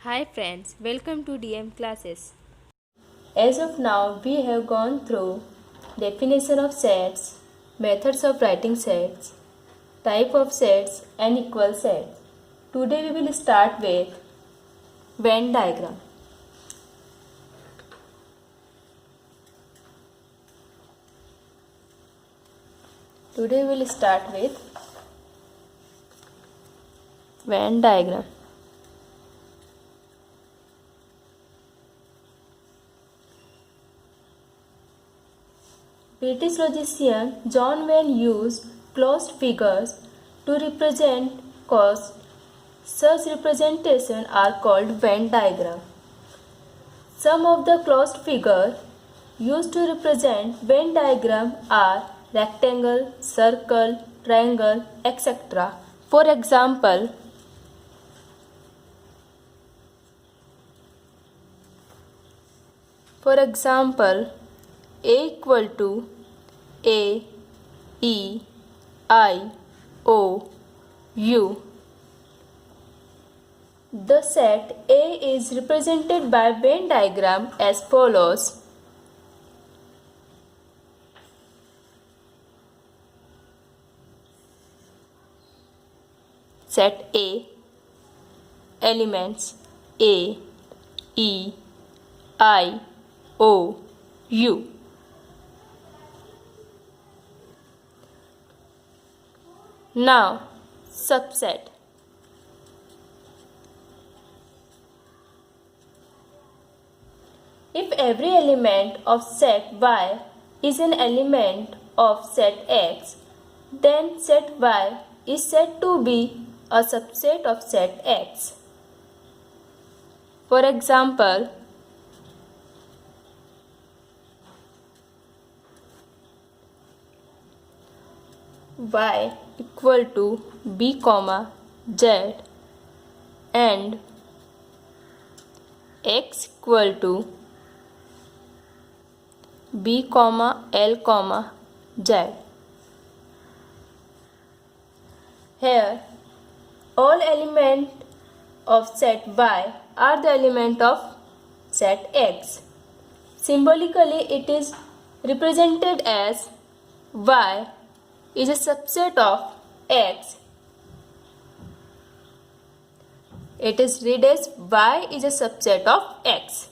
Hi friends, welcome to DM classes. As of now, we have gone through definition of sets, methods of writing sets, type of sets and equal sets. Today we will start with Venn diagram. Today we will start with Venn diagram. British logician John Venn used closed figures to represent costs. Such representations are called Venn diagram. Some of the closed figures used to represent Venn diagram are rectangle, circle, triangle, etc. For example, A equal to A, E, I, O, U. The set A is represented by Venn diagram as follows. Set A, elements A, E, I, O, U. Now, subset. If every element of set Y is an element of set X, then set Y is said to be a subset of set X. For example, Y equal to B, Z and X equal to B, L, Z. Here, all elements of set Y are the element of set X. Symbolically, it is represented as Y is a subset of X. It is read as Y is a subset of X.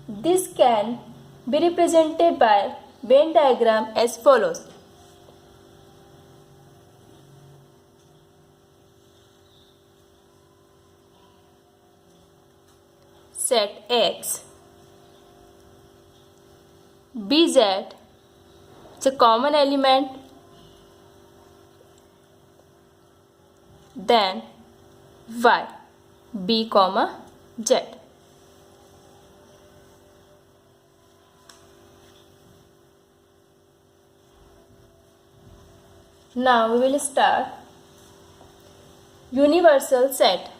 This can be represented by Venn diagram as follows. Set X, BZ is a common element, then Y, B, Z. Now we will start universal set.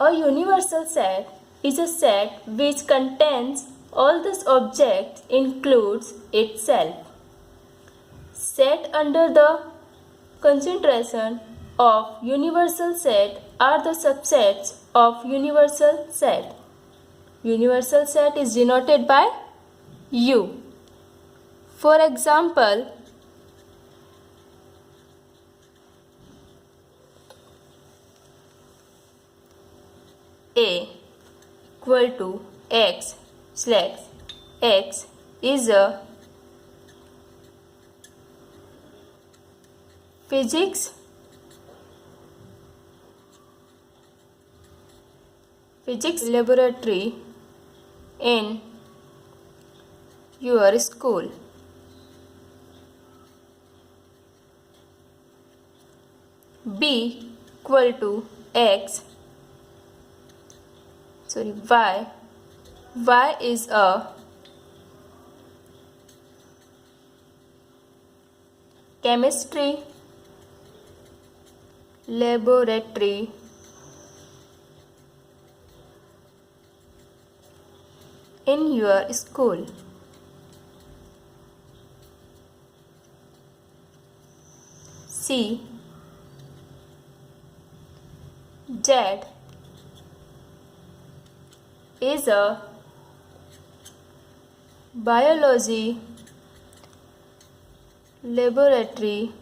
A universal set is a set which contains all the objects includes itself. Set under the concentration of universal set are the subsets of universal set. Universal set is denoted by U. For example, A equal to X slash X is a physics laboratory in your school. B equal to Y is a chemistry laboratory in your school? C. Z is a biology laboratory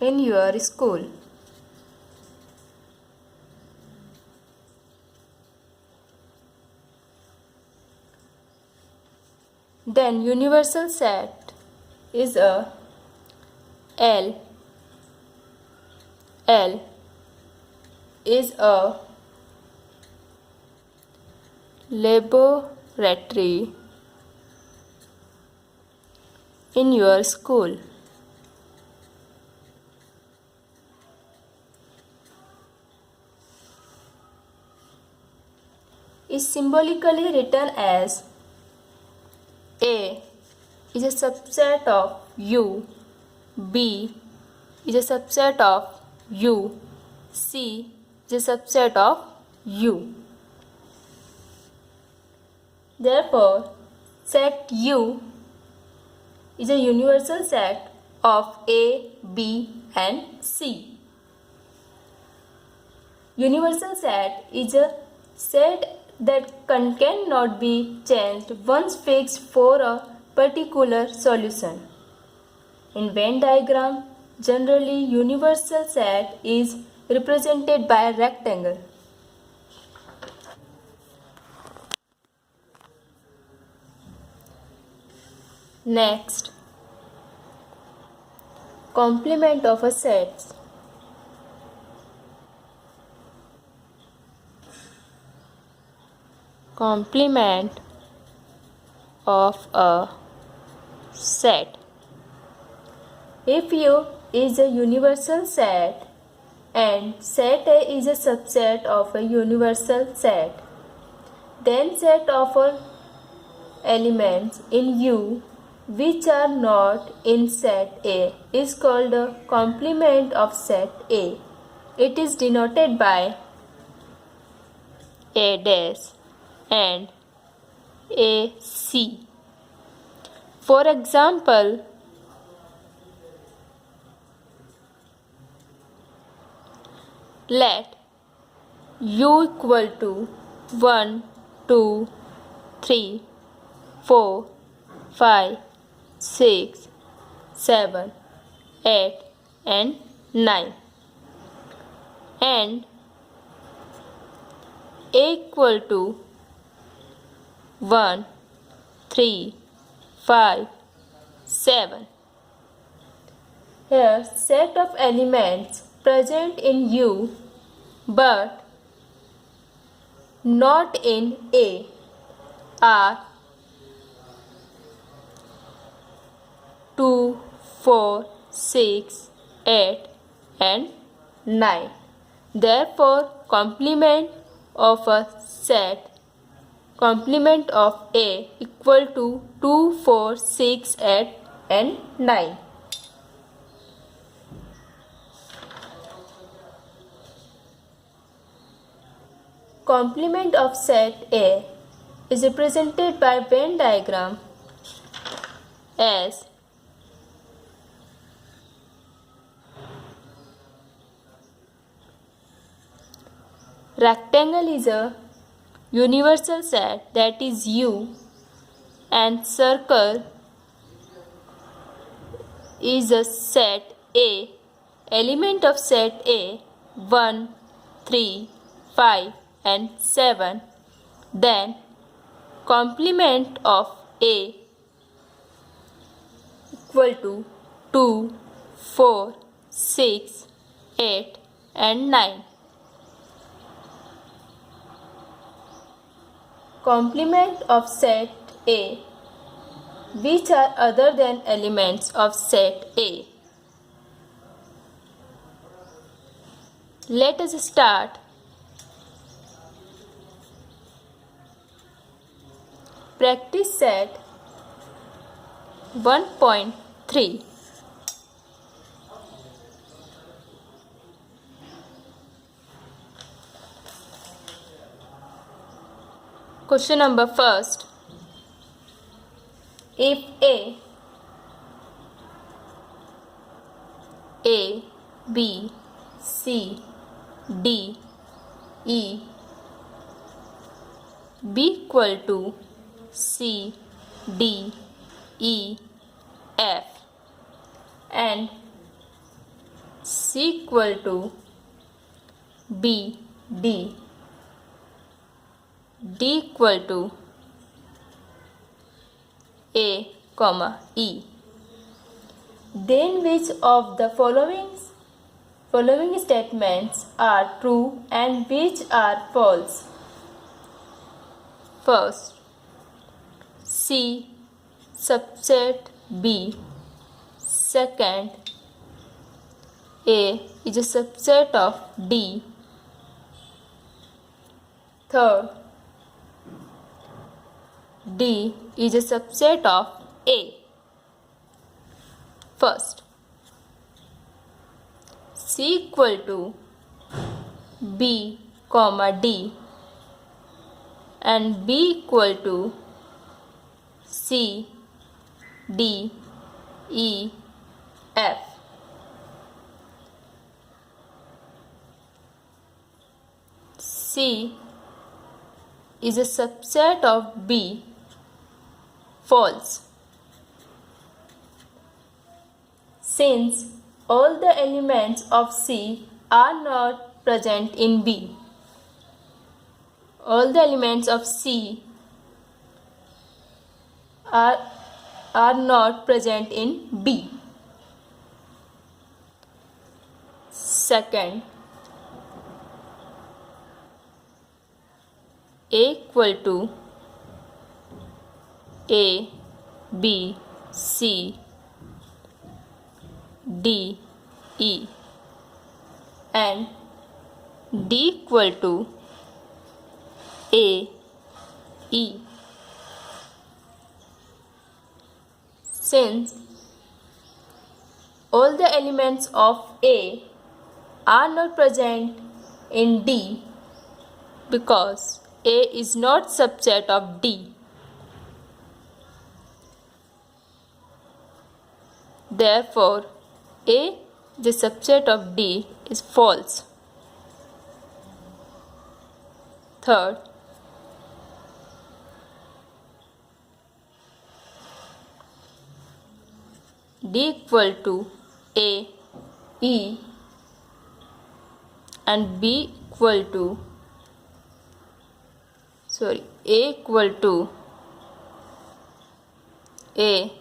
in your school. Then universal set is a L. L is a laboratory in your school. Is symbolically written as A is a subset of U, B is a subset of U, C is a subset of U. Therefore, set U is a universal set of A, B and C. Universal set is a set that cannot be changed once fixed for a particular solution. In Venn diagram, generally universal set is represented by a rectangle. Next, complement of a set. Complement of a set. If U is a universal set and set A is a subset of a universal set, then set of elements in U which are not in set A is called a complement of set A. It is denoted by A dash and AC. For example, let U equal to 1, 2, 3, 4, 5, 6, 7, 8 and 9 and A equal to 1, 3, 5, 7. Here set of elements present in U but not in A are 2, 4, 6, 8 and 9. Therefore, complement of a set, complement of A equal to 2, 4, 6, 8 and 9. Complement of set A is represented by Venn diagram as rectangle is a universal set, that is U, and circle is a set A. Element of set A 1, 3, 5 and 7. Then complement of A equal to 2, 4, 6, 8 and 9. Complement of set A which are other than elements of set A. Let us start. Practice set 1.3. Question number first. If A, B, C, D, E, B equal to C, D, E, F, and C equal to B, D, D equal to A, E, then which of the following statements are true and which are false? First, C subset B. Second, A is a subset of D. Third, D is a subset of A. First, C equal to B, D, and B equal to C, D, E, F. C is a subset of B. False. Since all the elements of C are not present in B. All the elements of C are not present in B. Second, A equal to A, B, C, D, E, and D equal to A, E. Since all the elements of A are not present in D because A is not subset of D. Therefore, A, the subset of D, is false. Third, D equal to A, E, and B equal to A equal to A,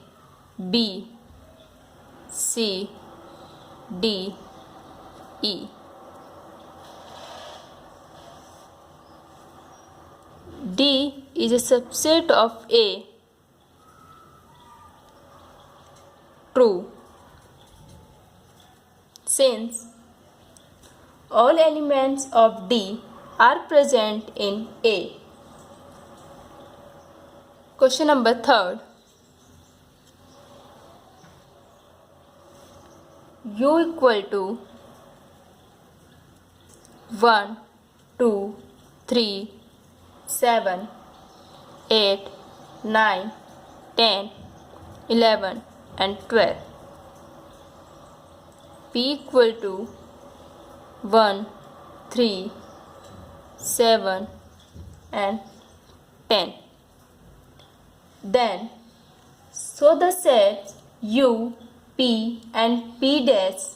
B, C, D, E. D is a subset of A. True. Since all elements of D are present in A. Question number third. U equal to 1, 2, 3, 7, 8, 9, 10, 11, and 12. P equal to 1, 3, 7, and 10. Then, so the sets U, P, and P dash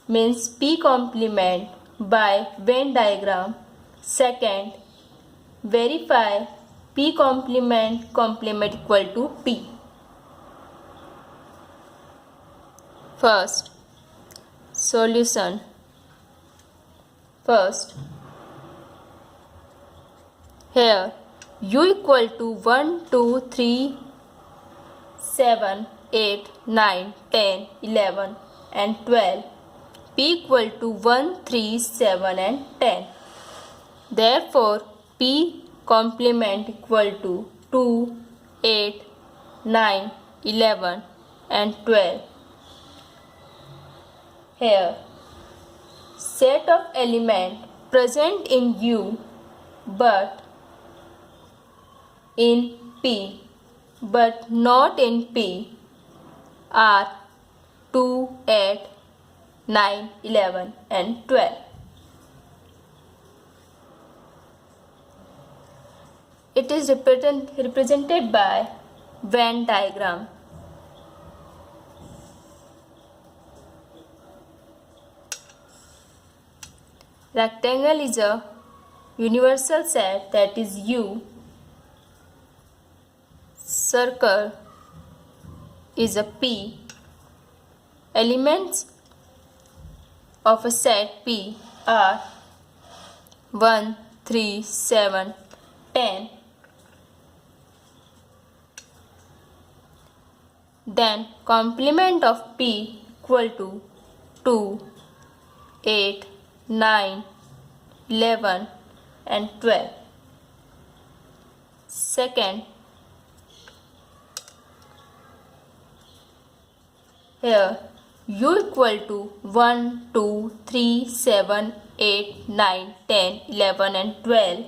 means P complement by Venn diagram. Second, verify P complement equal to P. First, solution. First, here U equal to 1, 2, 3, 7, 8, 9, 10, 11, and 12. P equal to 1, 3, 7, and 10. Therefore, P complement equal to 2, 8, 9, 11, and 12. Here, set of element present in U but in P but not in P are 2, 8, 9, 11 and 12. It is represented by Venn diagram. Rectangle is a universal set, that is U. Circle is a P. Elements of a set P are 1, 3, 7, 10. Then complement of P equal to 2, 8, 9, 11 and 12. Second, here U equal to 1, 2, 3, 7, 8, 9, 10, 11 and 12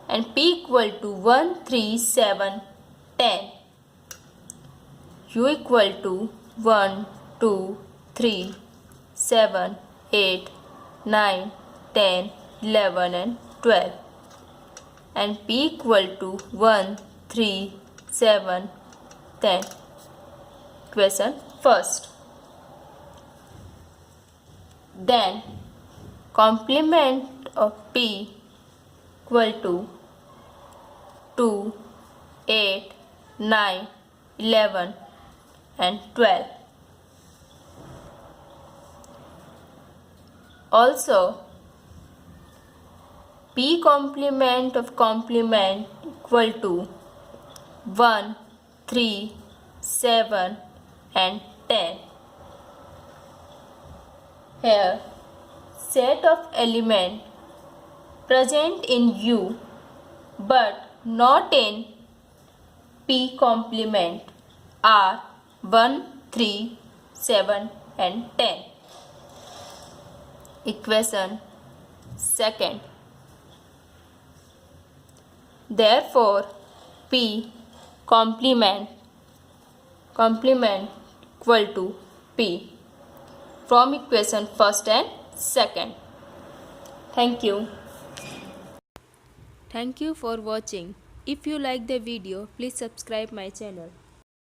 and P equal to 1, 3, 7, 10. U equal to 1, 2, 3, 7, 8, 9, 10, 11 and 12 and P equal to 1, 3, 7, 10. Equation first. Then complement of P equal to 2, 8, 9, 11 and 12. Also P complement of complement equal to 1, 3, 7 and 10. Here set of element present in U but not in P complement are 1, 3, 7 and 10. Equation second. Therefore P complement equal to P from equation first and second. Thank you. Thank you for watching. If you like the video, please subscribe my channel.